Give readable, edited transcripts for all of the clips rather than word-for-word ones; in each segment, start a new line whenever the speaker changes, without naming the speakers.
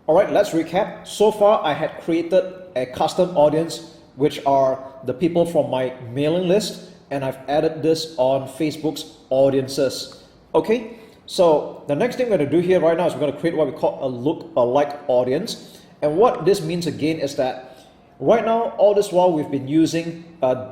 Alright, let's recap. So far, I had created a custom audience, which are the people from my mailing list, and I've added this on Facebook's audiences. Okay, so the next thing we're going to do here right now is we're going to create what we call a lookalike audience. And what this means again is that right now, all this while we've been using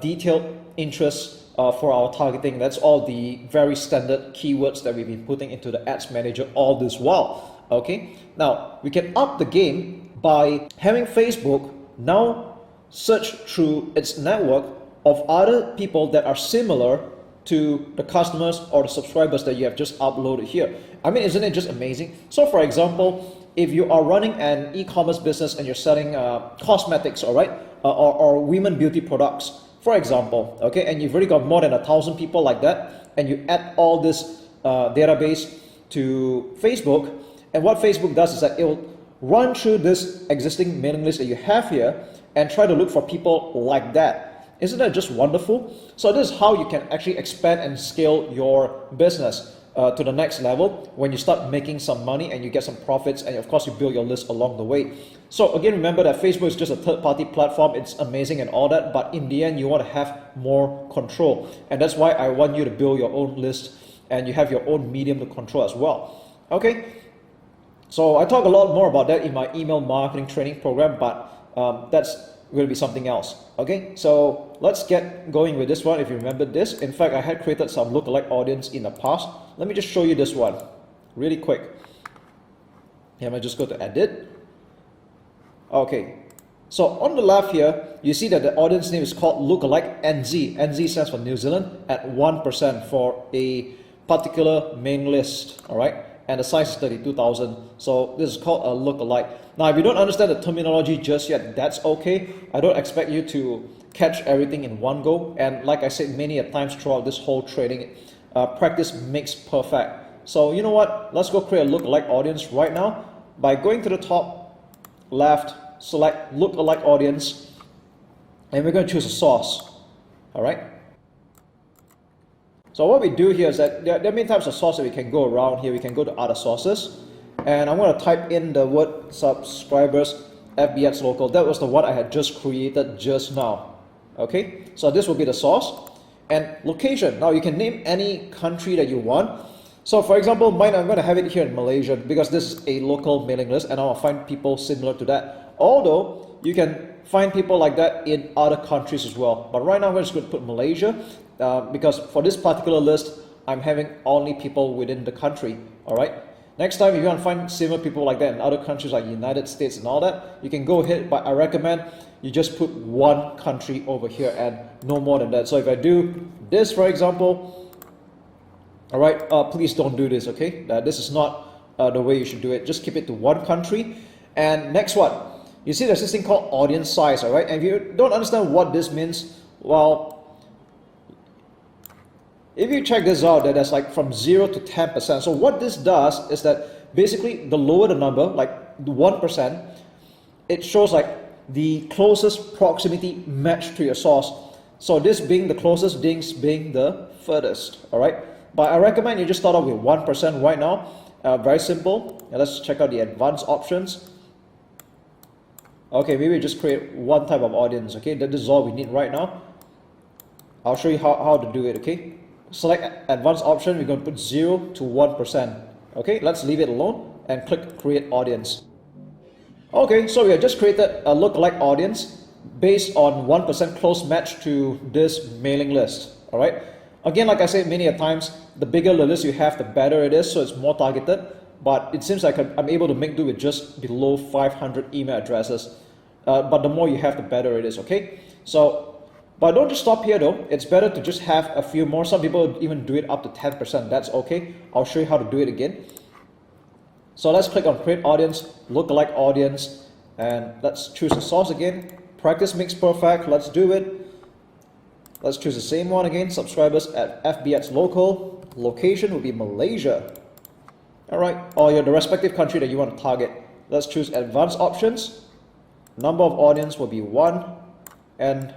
detailed interests for our targeting. That's all the very standard keywords that we've been putting into the ads manager all this while. Okay, now we can up the game by having Facebook now search through its network of other people that are similar to the customers or the subscribers that you have just uploaded here. I mean, isn't it just amazing? So for example, if you are running an e-commerce business and you're selling cosmetics, all right, or women beauty products, for example, okay, and you've already got more than 1,000 people like that, and you add all this database to Facebook, and what Facebook does is that it will run through this existing mailing list that you have here and try to look for people like that. Isn't that just wonderful? So this is how you can actually expand and scale your business to the next level when you start making some money and you get some profits, and of course you build your list along the way. So again, remember that Facebook is just a third-party platform. It's amazing and all that, but in the end you want to have more control, and that's why I want you to build your own list and you have your own medium to control as well. Okay, so I talk a lot more about that in my email marketing training program, but that's going to be something else. Okay, so let's get going with this one. If you remember this, in fact, I had created some lookalike audience in the past. Let me just show you this one really quick. Here, I just go to edit. Okay, so on the left here, you see that the audience name is called Lookalike NZ. NZ stands for New Zealand at 1% for a particular main list. All right, and the size is 32,000. So this is called a lookalike. Now, if you don't understand the terminology just yet, that's okay. I don't expect you to catch everything in one go. And like I said many a times throughout this whole training, practice makes perfect. So you know what? Let's go create a lookalike audience right now by going to the top left, select lookalike audience, and we're going to choose a source. All right. So what we do here is that there are many types of sources that we can go around here. We can go to other sources, and I'm going to type in the word subscribers FBX local. That was the one I had just created just now. Okay, so this will be the source. And location, now you can name any country that you want. So for example, mine, I'm going to have it here in Malaysia because this is a local mailing list and I will find people similar to that. Although you can find people like that in other countries as well. But right now I'm just going to put Malaysia because for this particular list, I'm having only people within the country. All right. Next time, if you want to find similar people like that in other countries like United States and all that, you can go ahead, but I recommend you just put one country over here and no more than that. So if I do this, for example, all right, please don't do this, okay? This is not the way you should do it. Just keep it to one country. And next one, you see there's this thing called audience size, all right? And if you don't understand what this means, well, if you check this out, that that's like from 0 to 10%. So what this does is that basically the lower the number, like the 1%, it shows like the closest proximity match to your source. So this being the closest, this being the furthest, all right? But I recommend you just start off with 1% right now. Very simple. Now let's check out the advanced options. Okay, maybe just create one type of audience, okay? This is all we need right now. I'll show you how to do it, okay? Select advanced option, we're going to put 0 to 1%. Okay, let's leave it alone and click create audience. Okay, so we have just created a lookalike audience based on 1% close match to this mailing list. All right. Again, like I said many a times, the bigger the list you have, the better it is, so it's more targeted. But it seems like I'm able to make do with just below 500 email addresses. But the more you have, the better it is. Okay, so. But don't just stop here though. It's better to just have a few more. Some people even do it up to 10%. That's okay. I'll show you how to do it again. So let's click on create audience, lookalike audience, and let's choose a source again. Practice makes perfect. Let's do it. Let's choose the same one again. Subscribers at FBX local. Location will be Malaysia. All right. Or the respective country that you want to target. Let's choose advanced options. Number of audience will be 1, and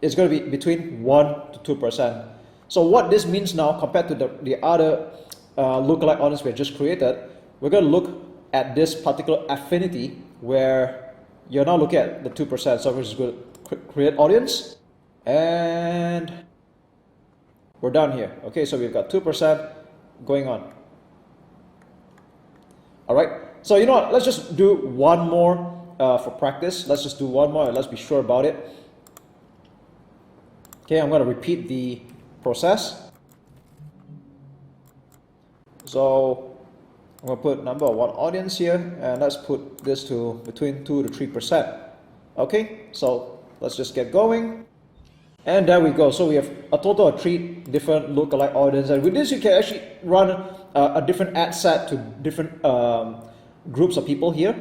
it's going to be between 1 to 2%. So what this means now compared to the other lookalike audience we have just created, we're going to look at this particular affinity where you're now looking at the 2%. So we're just going to create audience, and we're done here. Okay, so we've got 2% going on. All right, so you know what, let's just do one more for practice. Let's just do one more and let's be sure about it. Okay, I'm going to repeat the process. So I'm going to put number of one audience here, and let's put this to between 2 to 3%. Okay, so let's just get going. And there we go. So we have a total of 3 different lookalike audience, and with this you can actually run a different ad set to different groups of people here,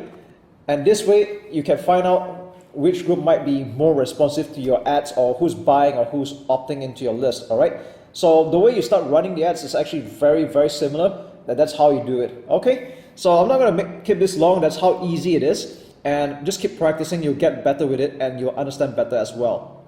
and this way you can find out which group might be more responsive to your ads, or who's buying or who's opting into your list. All right, so the way you start running the ads is actually very similar. That's how you do it. Okay, so I'm not going to keep this long. That's how easy it is, and just keep practicing. You'll get better with it and you'll understand better as well.